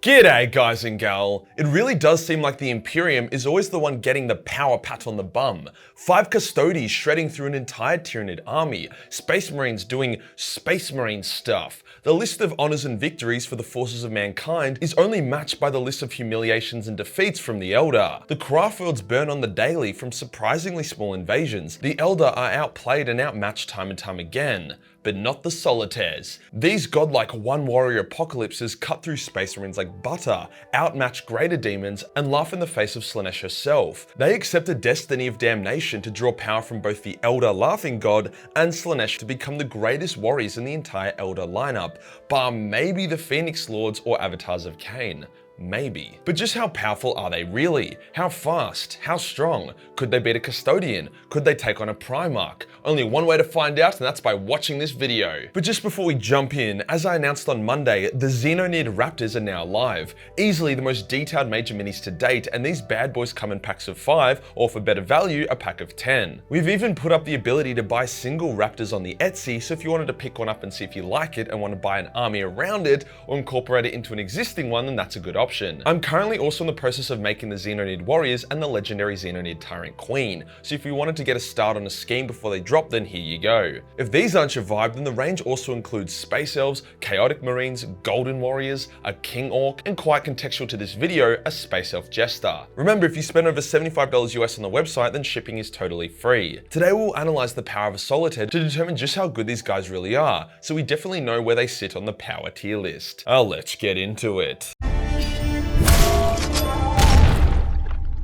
G'day guys and gal. It really does seem like the Imperium is always the one getting the power pat on the bum. 5 custodies shredding through an entire Tyranid army, Space Marines doing Space Marine stuff. The list of honours and victories for the forces of mankind is only matched by the list of humiliations and defeats from the Eldar. The Craftworlds burn on the daily from surprisingly small invasions. The Eldar are outplayed and outmatched time and time again. But not the Solitaires. These godlike one warrior apocalypses cut through Space Marines like butter, outmatch greater demons, and laugh in the face of Slaanesh herself. They accept a destiny of damnation to draw power from both the Eldar Laughing God and Slaanesh to become the greatest warriors in the entire Eldar lineup, bar maybe the Phoenix Lords or Avatars of Cain. Maybe. But just how powerful are they really? How fast? How strong? Could they beat a Custodian? Could they take on a Primarch? Only one way to find out, and that's by watching this video. But just before we jump in, as I announced on Monday, the Xenonid Raptors are now live. Easily the most detailed major minis to date, and these bad boys come in packs of 5, or for better value, a pack of 10. We've even put up the ability to buy single Raptors on the Etsy, so if you wanted to pick one up and see if you like it and want to buy an army around it, or incorporate it into an existing one, then that's a good option. I'm currently also in the process of making the Xenonid Warriors and the legendary Xenonid Tyrant Queen, so if you wanted to get a start on a scheme before they drop, then here you go. If these aren't your vibe, then the range also includes Space Elves, Chaotic Marines, Golden Warriors, a King Orc, and quite contextual to this video, a Space Elf Jester. Remember, if you spend over $75 US on the website, then shipping is totally free. Today we'll analyze the power of a Solitaire to determine just how good these guys really are, so we definitely know where they sit on the power tier list. Let's get into it.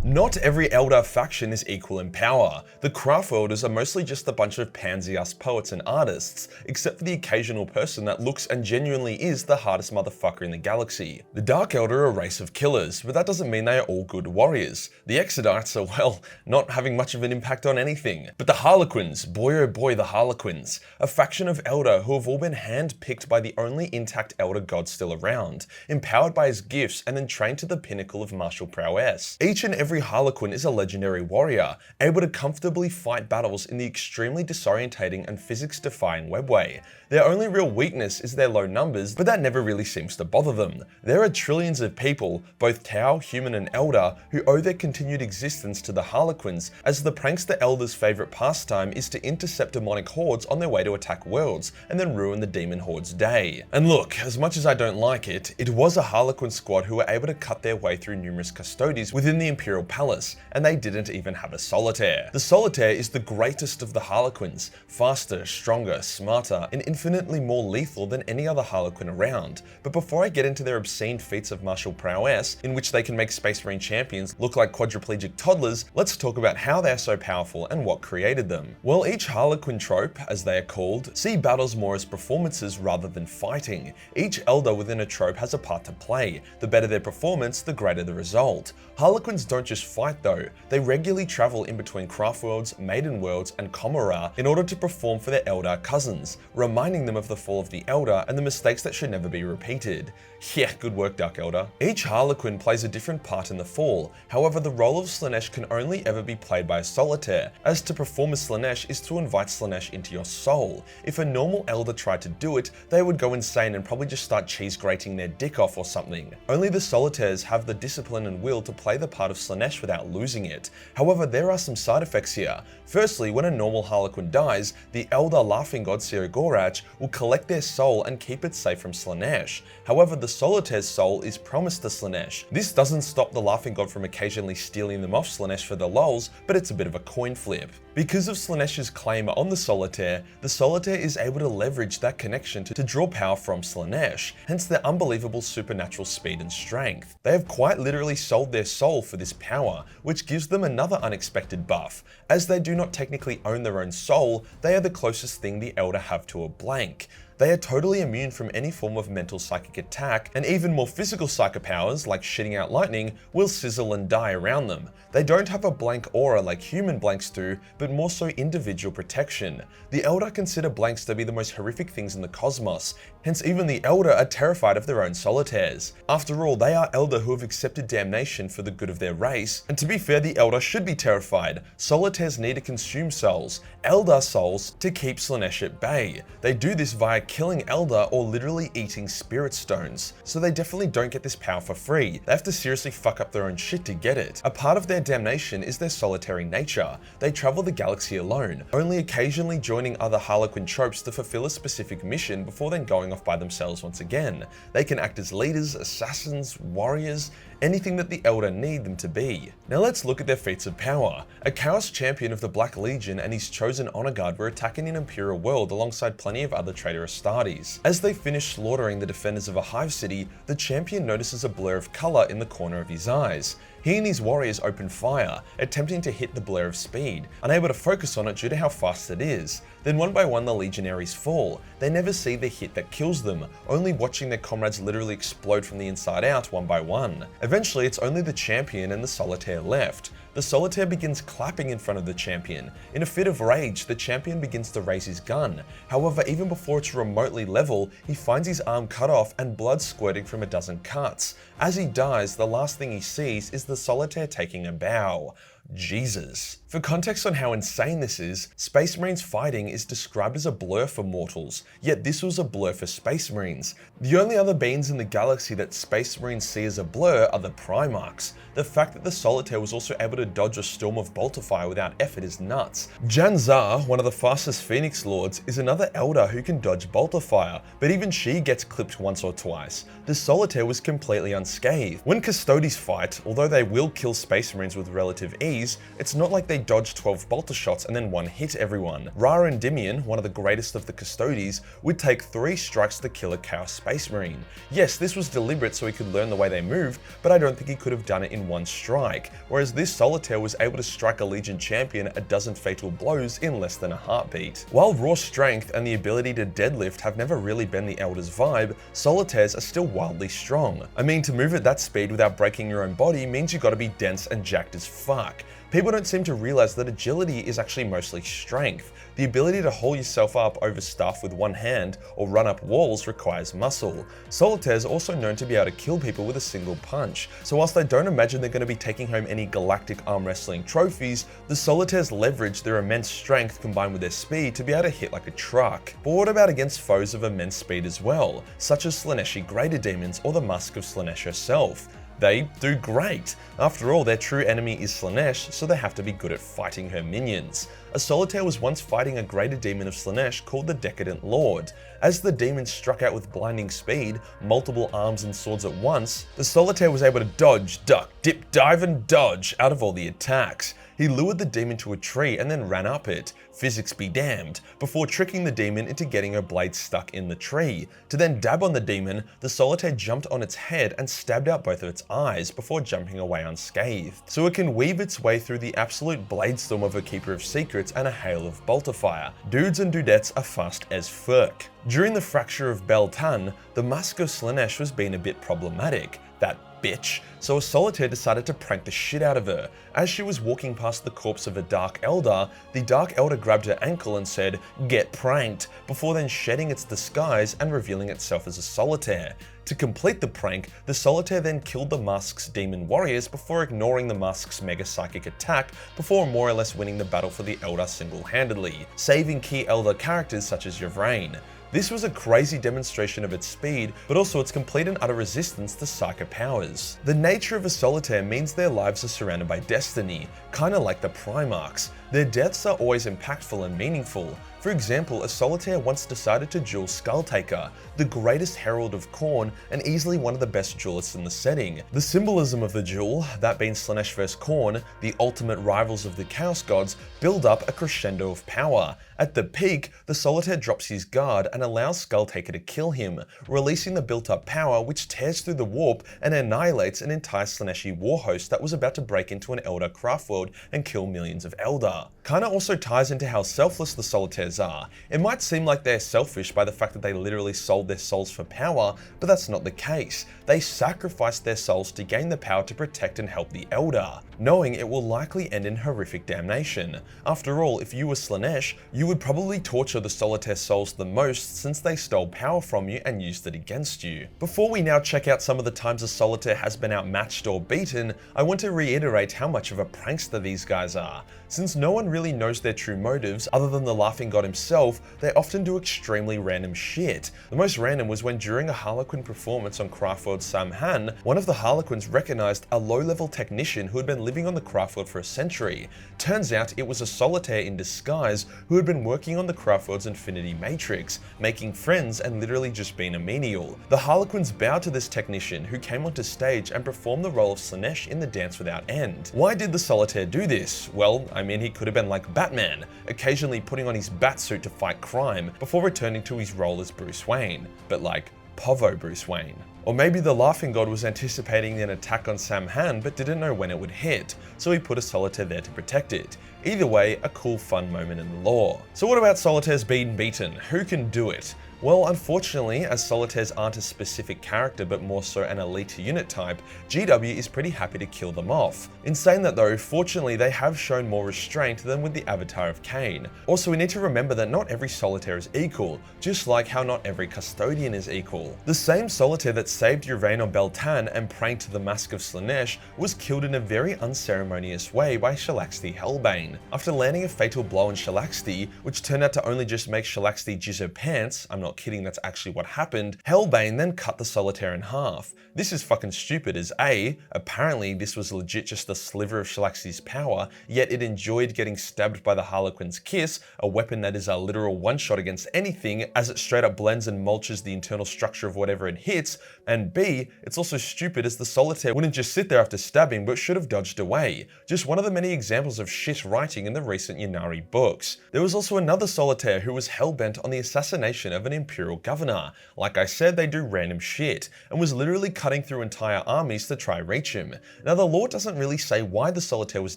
Not every Eldar faction is equal in power. The Craftworlders are mostly just a bunch of pansy-ass poets and artists, except for the occasional person that looks and genuinely is the hardest motherfucker in the galaxy. The Dark Eldar are a race of killers, but that doesn't mean they are all good warriors. The Exodites are, well, not having much of an impact on anything. But the Harlequins, boy oh boy the Harlequins, a faction of Eldar who have all been hand-picked by the only intact Eldar god still around, empowered by his gifts and then trained to the pinnacle of martial prowess. Each and every Harlequin is a legendary warrior, able to comfortably fight battles in the extremely disorientating and physics-defying webway. Their only real weakness is their low numbers, but that never really seems to bother them. There are trillions of people, both Tau, human and Eldar, who owe their continued existence to the Harlequins, as the prankster Eldar's favourite pastime is to intercept demonic hordes on their way to attack worlds, and then ruin the demon horde's day. And look, as much as I don't like it, it was a Harlequin squad who were able to cut their way through numerous custodies within the Imperial Palace, and they didn't even have a Solitaire. The Solitaire is the greatest of the Harlequins, faster, stronger, smarter, and infinitely more lethal than any other Harlequin around. But before I get into their obscene feats of martial prowess, in which they can make Space Marine champions look like quadriplegic toddlers, let's talk about how they are so powerful and what created them. Well, each Harlequin trope, as they are called, see battles more as performances rather than fighting. Each Eldar within a trope has a part to play. The better their performance, the greater the result. Harlequins don't just fight though, they regularly travel in between Craftworlds, Maiden Worlds, and Comora in order to perform for their Eldar cousins, reminding them of the fall of the Eldar and the mistakes that should never be repeated. Yeah, good work Dark Eldar. Each Harlequin plays a different part in the fall, however the role of Slaanesh can only ever be played by a Solitaire, as to perform as Slaanesh is to invite Slaanesh into your soul. If a normal Eldar tried to do it, they would go insane and probably just start cheese grating their dick off or something. Only the Solitaires have the discipline and will to play the part of Slaanesh without losing it. However, there are some side effects here. Firstly, when a normal Harlequin dies, the Eldar Laughing God Gorach will collect their soul and keep it safe from Slaanesh. However, the Solitaire's soul is promised to Slaanesh. This doesn't stop the Laughing God from occasionally stealing them off Slaanesh for the lols, but it's a bit of a coin flip. Because of Slaanesh's claim on the Solitaire is able to leverage that connection to draw power from Slaanesh, hence their unbelievable supernatural speed and strength. They have quite literally sold their soul for this power, which gives them another unexpected buff. As they do not technically own their own soul, they are the closest thing the Eldar have to a blank. They are totally immune from any form of mental psychic attack, and even more physical psychic powers, like shitting out lightning, will sizzle and die around them. They don't have a blank aura like human blanks do, but more so individual protection. The Eldar consider blanks to be the most horrific things in the cosmos, hence even the Eldar are terrified of their own Solitaires. After all, they are Eldar who have accepted damnation for the good of their race, and to be fair, the Eldar should be terrified. Solitaires need to consume souls, Eldar souls, to keep Slaanesh at bay. They do this via killing Eldar or literally eating spirit stones, so they definitely don't get this power for free. They have to seriously fuck up their own shit to get it. A part of their damnation is their solitary nature. They travel the galaxy alone, only occasionally joining other Harlequin tropes to fulfill a specific mission before then going off by themselves once again. They can act as leaders, assassins, warriors, anything that the Eldar need them to be. Now let's look at their feats of power. A Chaos Champion of the Black Legion and his chosen honor guard were attacking an Imperial world alongside plenty of other traitor Astartes. As they finish slaughtering the defenders of a hive city, the champion notices a blur of color in the corner of his eyes. He and his warriors open fire, attempting to hit the blur of speed, unable to focus on it due to how fast it is. Then one by one the legionaries fall. They never see the hit that kills them, only watching their comrades literally explode from the inside out one by one. Eventually it's only the champion and the Solitaire left. The Solitaire begins clapping in front of the champion. In a fit of rage, the champion begins to raise his gun. However, even before it's remotely level, he finds his arm cut off and blood squirting from a dozen cuts. As he dies, the last thing he sees is the Solitaire taking a bow. Jesus. For context on how insane this is, Space Marines fighting is described as a blur for mortals, yet this was a blur for Space Marines. The only other beings in the galaxy that Space Marines see as a blur are the Primarchs. The fact that the Solitaire was also able to dodge a storm of bolter fire without effort is nuts. Janzar, one of the fastest Phoenix Lords, is another Eldar who can dodge bolter fire, but even she gets clipped once or twice. The Solitaire was completely unscathed. When Custodes fight, although they will kill Space Marines with relative ease, it's not like they dodge 12 bolter shots and then one hit everyone. Ra Endymion, one of the greatest of the Custodes, would take 3 strikes to kill a Chaos Space Marine. Yes, this was deliberate so he could learn the way they moved, but I don't think he could have done it in one strike, whereas this Solitaire was able to strike a Legion champion a dozen fatal blows in less than a heartbeat. While raw strength and the ability to deadlift have never really been the Eldar's vibe, Solitaires are still wildly strong. I mean, to move at that speed without breaking your own body means you gotta be dense and jacked as fuck. People don't seem to realize that agility is actually mostly strength. The ability to hold yourself up over stuff with one hand or run up walls requires muscle. Solitaires are also known to be able to kill people with a single punch, so whilst I don't imagine they're going to be taking home any galactic arm wrestling trophies, the Solitaires leverage their immense strength combined with their speed to be able to hit like a truck. But what about against foes of immense speed as well, such as Slaaneshi Greater Demons or the Musk of Slaanesh herself? They do great. After all, their true enemy is Slaanesh, so they have to be good at fighting her minions. A Solitaire was once fighting a greater demon of Slaanesh called the Decadent Lord. As the demon struck out with blinding speed, multiple arms and swords at once, the Solitaire was able to dodge, duck, dip, dive and dodge out of all the attacks. He lured the demon to a tree and then ran up it, physics be damned, before tricking the demon into getting her blade stuck in the tree. To then dab on the demon, the Solitaire jumped on its head and stabbed out both of its eyes before jumping away unscathed. So it can weave its way through the absolute bladestorm of a Keeper of Secrets and a hail of bolter fire. Dudes and dudettes are fast as fuck. During the fracture of Beltan, the Musk of Slaanesh was being a bit problematic. That bitch. So a Solitaire decided to prank the shit out of her. As she was walking past the corpse of a Dark Eldar, the Dark Eldar grabbed her ankle and said, "Get pranked," before then shedding its disguise and revealing itself as a Solitaire. To complete the prank, the Solitaire then killed the Musk's demon warriors before ignoring the Musk's mega psychic attack before more or less winning the battle for the Eldar single-handedly, saving key Eldar characters such as Yvraine. This was a crazy demonstration of its speed, but also its complete and utter resistance to psychic powers. The nature of a Solitaire means their lives are surrounded by destiny, kinda like the Primarchs. Their deaths are always impactful and meaningful. For example, a Solitaire once decided to duel Skulltaker, the greatest herald of Khorne and easily one of the best duelists in the setting. The symbolism of the duel, that being Slaanesh vs Khorne, the ultimate rivals of the Chaos Gods, build up a crescendo of power. At the peak, the Solitaire drops his guard and allows Skulltaker to kill him, releasing the built-up power which tears through the warp and annihilates an entire Slaaneshi war host that was about to break into an Eldar craft world and kill millions of Eldar. Kinda also ties into how selfless the Solitaires are. It might seem like they're selfish by the fact that they literally sold their souls for power, but that's not the case. They sacrificed their souls to gain the power to protect and help the Eldar, knowing it will likely end in horrific damnation. After all, if you were Slaanesh, you would probably torture the Solitaire souls the most since they stole power from you and used it against you. Before we now check out some of the times a Solitaire has been outmatched or beaten, I want to reiterate how much of a prankster these guys are. Since no one really knows their true motives other than the Laughing God himself. They often do extremely random shit. The most random was when during a Harlequin performance on Craftworld's Samhain, one of the Harlequins recognized a low-level technician who had been living on the Craftworld for a century. Turns out it was a Solitaire in disguise who had been working on the Craftworld's Infinity Matrix, making friends and literally just being a menial. The Harlequins bowed to this technician who came onto stage and performed the role of Slaanesh in the Dance Without End. Why did the Solitaire do this? Well, I mean, he could have been like Batman, occasionally putting on his bat suit to fight crime before returning to his role as Bruce Wayne, but like Povo Bruce Wayne. Or maybe the Laughing God was anticipating an attack on Samhain but didn't know when it would hit, so he put a Solitaire there to protect it. Either way, a cool fun moment in the lore. So what about Solitaires being beaten? Who can do it? Well, unfortunately, as Solitaires aren't a specific character but more so an elite unit type, GW is pretty happy to kill them off. In saying that though, fortunately they have shown more restraint than with the Avatar of Cain. Also, we need to remember that not every Solitaire is equal, just like how not every Custodian is equal. The same Solitaire that saved Yvain on Beltane and pranked the Mask of Slaanesh was killed in a very unceremonious way by Shalaxti Hellbane. After landing a fatal blow on Shalaxti, which turned out to only just make Shalaxti jizz her pants, I'm not kidding, that's actually what happened, Hellbane then cut the Solitaire in half. This is fucking stupid as A, apparently this was legit just a sliver of Shalaxi's power, yet it enjoyed getting stabbed by the Harlequin's kiss, a weapon that is a literal one-shot against anything as it straight up blends and mulches the internal structure of whatever it hits, and B, it's also stupid as the Solitaire wouldn't just sit there after stabbing but should have dodged away. Just one of the many examples of shit writing in the recent Ynnari books. There was also another Solitaire who was hell-bent on the assassination of an Imperial governor. Like I said, they do random shit, and was literally cutting through entire armies to try reach him. Now the lore doesn't really say why the Solitaire was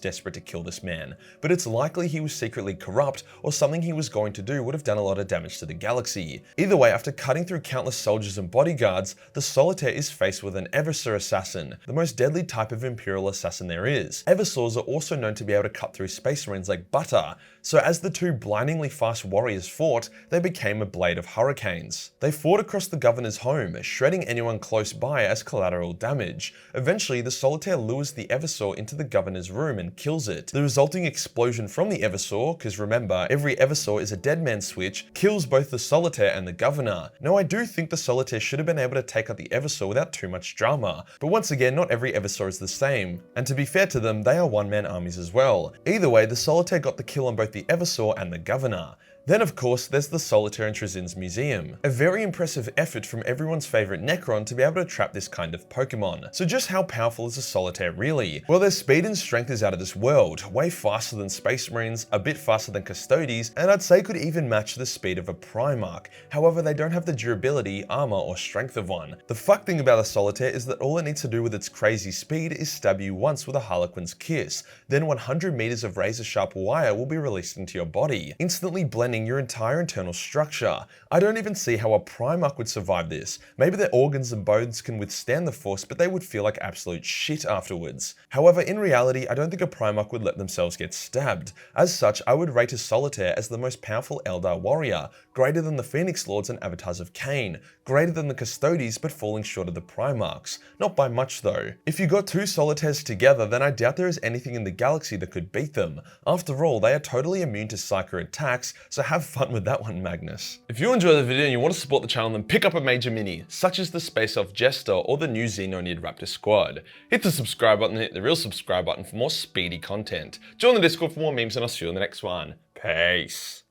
desperate to kill this man, but it's likely he was secretly corrupt or something he was going to do would have done a lot of damage to the galaxy. Either way, after cutting through countless soldiers and bodyguards, the Solitaire is faced with an Eversaur assassin, the most deadly type of Imperial assassin there is. Eversaurs are also known to be able to cut through space marines like butter, so as the two blindingly fast warriors fought, they became a blade of hurricanes. They fought across the governor's home, shredding anyone close by as collateral damage. Eventually, the Solitaire lures the Eversaur into the governor's room and kills it. The resulting explosion from the Eversaur, because remember, every Eversaur is a dead man switch, kills both the Solitaire and the governor. Now I do think the Solitaire should have been able to take out the Eversaur without too much drama, but once again, not every Eversaur is the same. And to be fair to them, they are one-man armies as well. Either way, the Solitaire got the kill on both the Eversaur and the governor. Then of course, there's the Solitaire in Trazin's museum. A very impressive effort from everyone's favorite Necron to be able to trap this kind of Pokemon. So just how powerful is a Solitaire really? Well, their speed and strength is out of this world, way faster than Space Marines, a bit faster than Custodes, and I'd say could even match the speed of a Primarch. However, they don't have the durability, armor, or strength of one. The fuck thing about a Solitaire is that all it needs to do with its crazy speed is stab you once with a Harlequin's kiss. Then 100 meters of razor sharp wire will be released into your body, instantly blending your entire internal structure. I don't even see how a Primarch would survive this. Maybe their organs and bones can withstand the force, but they would feel like absolute shit afterwards. However, in reality, I don't think a Primarch would let themselves get stabbed. As such, I would rate a Solitaire as the most powerful Eldar warrior, greater than the Phoenix Lords and Avatars of Cain, greater than the Custodes but falling short of the Primarchs. Not by much though. If you got two Solitaires together, then I doubt there is anything in the galaxy that could beat them. After all, they are totally immune to Psycho attacks, so have fun with that one, Magnus. If you enjoyed the video and you want to support the channel, then pick up a major mini, such as the Space Elf Jester or the new Xenonid Raptor Squad. Hit the subscribe button, hit the real subscribe button for more speedy content. Join the Discord for more memes, and I'll see you in the next one. Peace.